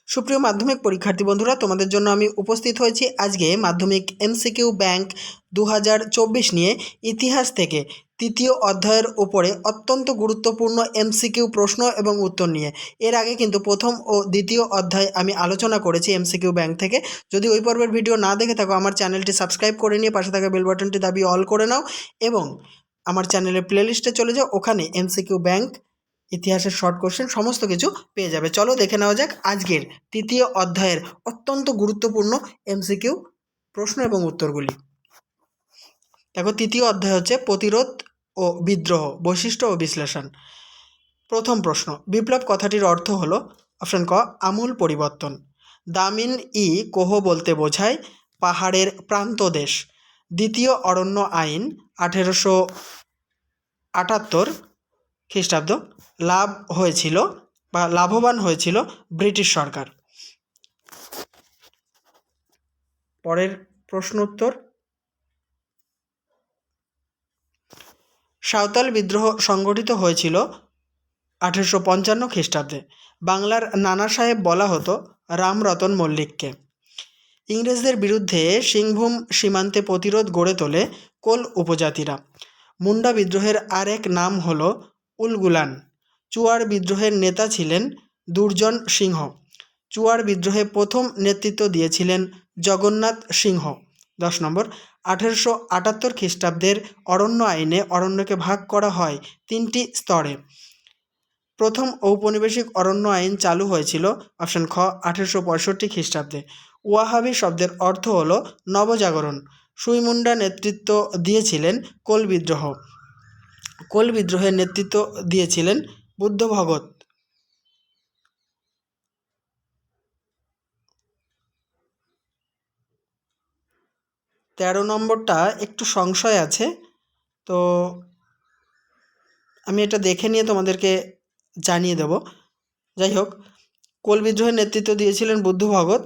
সুপ্রিয় মাধ্যমিক পরীক্ষার্থী বন্ধুরা, তোমাদের জন্য আমি উপস্থিত হয়েছি আজকে মাধ্যমিক এমসিকিউ ব্যাংক 2024 নিয়ে ইতিহাস থেকে তৃতীয় অধ্যায়ের উপরে অত্যন্ত গুরুত্বপূর্ণ এমসিকিউ প্রশ্ন এবং উত্তর নিয়ে। এর আগে কিন্তু প্রথম ও দ্বিতীয় অধ্যায় আমি আলোচনা করেছি এমসিকিউ ব্যাংক থেকে। যদি ওই পর্বের ভিডিও না দেখে থাকো, আমার চ্যানেলটি সাবস্ক্রাইব করে নিয়ে পাশে থাকা বেল বাটনটি দাবিয়ে অল করে নাও এবং আমার চ্যানেলের প্লেলিস্টে চলে যাও। ওখানে এমসিকিউ ব্যাংক, ইতিহাসের শর্ট কোশ্চেন সমস্ত কিছু পেয়ে যাবে। চলো দেখে নেওয়া যাক আজকের তৃতীয় অধ্যায়ের অত্যন্ত গুরুত্বপূর্ণ এমসিকিউ প্রশ্ন এবং উত্তরগুলি। দেখো, তৃতীয় অধ্যায় হচ্ছে প্রতিরোধ ও বিদ্রোহ, বৈশিষ্ট্য ও বিশ্লেষণ। প্রথম প্রশ্ন, বিপ্লব কথাটির অর্থ হলো অপশন ক আমূল পরিবর্তন। দামিন ই কোহ বলতে বোঝায় পাহাড়ের প্রান্তদেশ। দ্বিতীয় অরণ্য আইন 1878 খ্রিস্টাব্দ লাভবান হয়েছিল ব্রিটিশ সরকার। পরের প্রশ্ন উত্তর, সাঁওতাল বিদ্রোহ সংগঠিত হয়েছিল 1855 খ্রিস্টাব্দে। বাংলার নানা সাহেব বলা হতো রামরতন মল্লিককে। ইংরেজদের বিরুদ্ধে সিংভূম সীমান্তে প্রতিরোধ গড়ে তোলে কোল উপজাতিরা। মুন্ডা বিদ্রোহের আর এক নাম হল উলগুলান। চুয়ার বিদ্রোহের নেতা ছিলেন দুর্জন সিংহ। চুয়ার বিদ্রোহে প্রথম নেতৃত্ব দিয়েছিলেন জগন্নাথ সিংহ। 10 নম্বর, 1878 খ্রিস্টাব্দের অরণ্য আইনে অরণ্যকে ভাগ করা হয় 3টি স্তরে। প্রথম ঔপনিবেশিক অরণ্য আইন চালু হয়েছিল অপশন খ 1865 খ্রিস্টাব্দে। ওয়াহাবি শব্দের অর্থ হল নবজাগরণ। সুইমুন্ডা নেতৃত্ব দিয়েছিলেন কোল বিদ্রোহ। কোল বিদ্রোহের নেতৃত্ব দিয়েছিলেন বুদ্ধ ভগত। 13 নম্বরটা একটু সংশয় আছে, তো আমি এটা দেখে নিয়ে তোমাদেরকে জানিয়ে দেব। যাই হোক, কোল বিদ্রোহের নেতৃত্ব দিয়েছিলেন বুদ্ধ ভগত।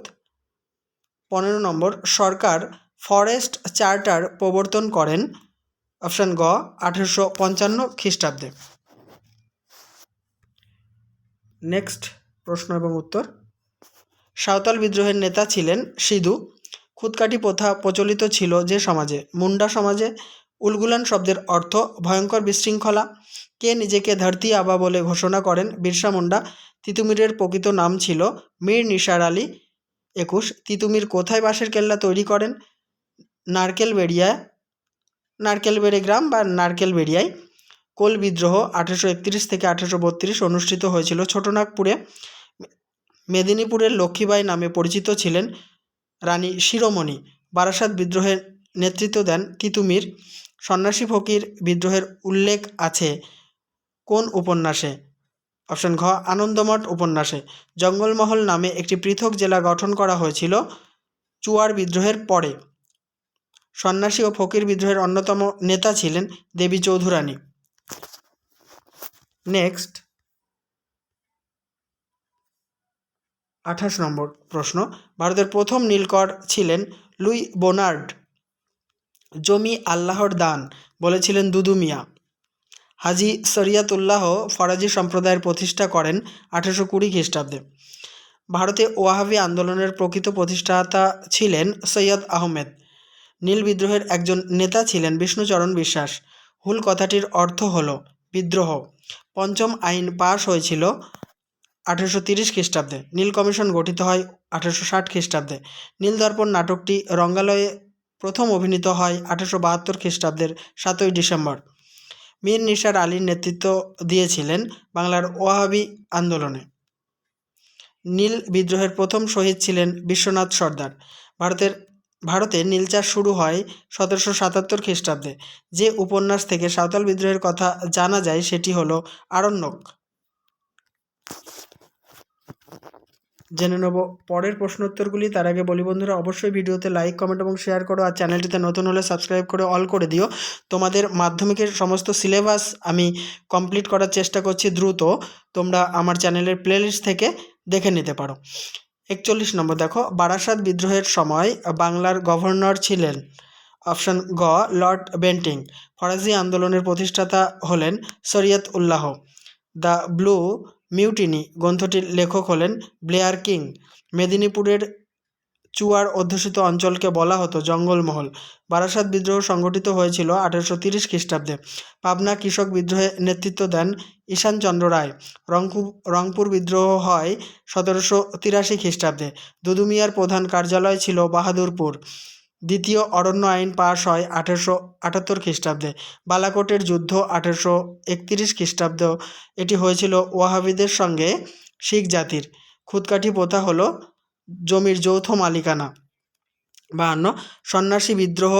15 নম্বর, সরকার ফরেস্ট চার্টার প্রবর্তন করেন অপশন গ 1855 খ্রিস্টাব্দে। নেক্সট প্রশ্ন এবং উত্তর, সাঁওতাল বিদ্রোহের নেতা ছিলেন সিধু। খুদকাঠি প্রথা প্রচলিত ছিল যে সমাজে? মুন্ডা সমাজে। উলগুলান শব্দের অর্থ ভয়ঙ্কর বিশৃঙ্খলা। কে নিজেকে ধরতি আবা বলে ঘোষণা করেন? বিরসা মুন্ডা। তিতুমিরের প্রকৃত নাম ছিল মীর নিসার আলী 21। তিতুমির কোথায় বাঁশের কেল্লা তৈরি করেন? নারকেলবেড়ে গ্রাম বা নারকেলবেড়িয়ায়। কোল বিদ্রোহ 1831 থেকে 1832 অনুষ্ঠিত হয়েছিল ছোটনাগপুরে। মেদিনীপুরের লক্ষ্মীবাঈ নামে পরিচিত ছিলেন রানী শিরোমণি। বারাসাত বিদ্রোহের নেতৃত্ব দেন তিতুমির। সন্ন্যাসী ফকির বিদ্রোহের উল্লেখ আছে কোন উপন্যাসে? অপশন ঘ আনন্দমঠ উপন্যাসে। জঙ্গলমহল নামে একটি পৃথক জেলা গঠন করা হয়েছিল চুয়ার বিদ্রোহের পরে। সন্ন্যাসী ও ফকির বিদ্রোহের অন্যতম নেতা ছিলেন দেবী চৌধুরানী। নেক্সট 28 নম্বর প্রশ্ন, ভারতের প্রথম নীলকর ছিলেন লুই বোনার্ড। জমি আল্লাহর দান বলেছিলেন দুদু মিয়া। হাজি শরিয়তুল্লাহ ফরাজি সম্প্রদায়ের প্রতিষ্ঠা করেন 1820 খ্রিস্টাব্দে। ভারতে ওয়াহাবি আন্দোলনের প্রকৃত প্রতিষ্ঠাতা ছিলেন সৈয়দ আহমেদ। নীল বিদ্রোহের একজন নেতা ছিলেন বিষ্ণুচরণ বিশ্বাস। হুল কথাটির অর্থ হল বিদ্রোহ। পঞ্চম আইন পাশ হয়েছিল 1830 খ্রিস্টাব্দে। নীল কমিশন গঠিত হয় 1860 খ্রিস্টাব্দে। নীলদর্পণ নাটকটি রঙ্গালয়ে প্রথম অভিনীত হয় 1872 খ্রিস্টাব্দের 7ই ডিসেম্বর। মীর নিসার আলীর নেতৃত্ব দিয়েছিলেন বাংলার ওয়াহাবি আন্দোলনে। নীল বিদ্রোহের প্রথম শহীদ ছিলেন বিশ্বনাথ সর্দার। ভারতে নীল চাষ শুরু হয় 1777 খ্রিস্টাব্দে। যে উপন্যাস থেকে সাঁওতাল বিদ্রোহের কথা জানা যায় সেটি হলো আরণ্যক। জেনে নেব পরের প্রশ্নোত্তরগুলি। তার আগে বলি বন্ধুরা, অবশ্যই ভিডিওতে লাইক, কমেন্ট এবং শেয়ার করো। আর চ্যানেলটিতে নতুন হলে সাবস্ক্রাইব করে অল করে দিও। তোমাদের মাধ্যমিকের সমস্ত সিলেবাস আমি কমপ্লিট করার চেষ্টা করছি দ্রুত। তোমরা আমার চ্যানেলের প্লেলিস্ট থেকে দেখে নিতে পারো। 41 নম্বর, দেখো, বারাসাত বিদ্রোহের সময় বাংলার গভর্নর ছিলেন অপশন গ লর্ড বেন্টিং। ফরাজি আন্দোলনের প্রতিষ্ঠাতা হলেন শরিয়ত উল্লাহ। দ্য ব্লু মিউটিনি গ্রন্থটির লেখক হলেন ব্লেয়ার কিং। মেদিনীপুরের চুয়ার অধ্যুষিত অঞ্চলকে বলা হতো জঙ্গলমহল। বারাসাত বিদ্রোহ সংগঠিত হয়েছিল 1830 খ্রিস্টাব্দে। পাবনা কৃষক বিদ্রোহে নেতৃত্ব দেন ঈশানচন্দ্র রায়। রংপুর বিদ্রোহ হয় 1783 খ্রিস্টাব্দে। দুদুমিয়ার প্রধান কার্যালয় ছিল বাহাদুরপুর। দ্বিতীয় অরণ্য আইন পাশ হয় 1878 খ্রিস্টাব্দে। বালাকোটের যুদ্ধ 1831 খ্রিস্টাব্দ। এটি হয়েছিল ওয়াহাবিদের সঙ্গে শিখ জাতির। খুদকাঠি প্রথা হলো জমির যৌথ মালিকানা। 52 সন্ন্যাসী বিদ্রোহ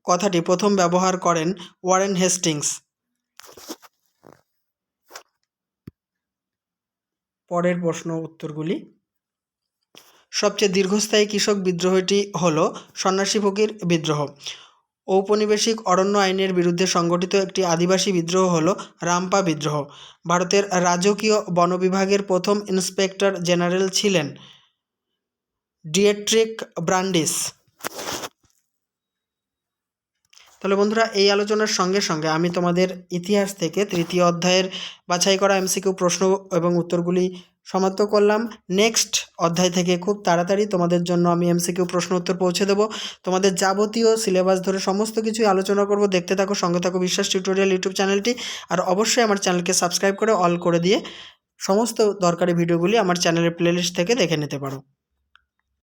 কথাটি প্রথম ব্যবহার করেন ওয়ারেন হেস্টিংস। পরের প্রশ্ন উত্তরগুলি। সবচেয়ে দীর্ঘস্থায়ী কৃষক বিদ্রোহটি হল সন্ন্যাসী ফকির বিদ্রোহ। ঔপনিবেশিক অরণ্য আইনের বিরুদ্ধে সংগঠিত একটি আদিবাসী বিদ্রোহ হল রামপা বিদ্রোহ। ভারতের রাজকীয় বন বিভাগের প্রথম ইন্সপেক্টর জেনারেল ছিলেন ডিয়েট্রিক ব্রান্ডিস। তাহলে বন্ধুরা, এই আলোচনার সঙ্গে সঙ্গে আমি তোমাদের ইতিহাস থেকে তৃতীয় অধ্যায়ের বাছাই করা এমসিকিউ প্রশ্ন এবং উত্তরগুলি সমাপ্ত করলাম। নেক্সট অধ্যায় থেকে খুব তাড়াতাড়ি তোমাদের জন্য আমি এমসিকিউ প্রশ্ন উত্তর পৌঁছে দেবো। তোমাদের যাবতীয় সিলেবাস ধরে সমস্ত কিছুই আলোচনা করব। দেখতে থাকো, সঙ্গে থাকো বিশ্বাস টিউটোরিয়াল ইউটিউব চ্যানেলটি। আর অবশ্যই আমার চ্যানেলকে সাবস্ক্রাইব করে অল করে দিয়ে সমস্ত দরকারি ভিডিওগুলি আমার চ্যানেলের প্লেলিস্ট থেকে দেখে নিতে পারো।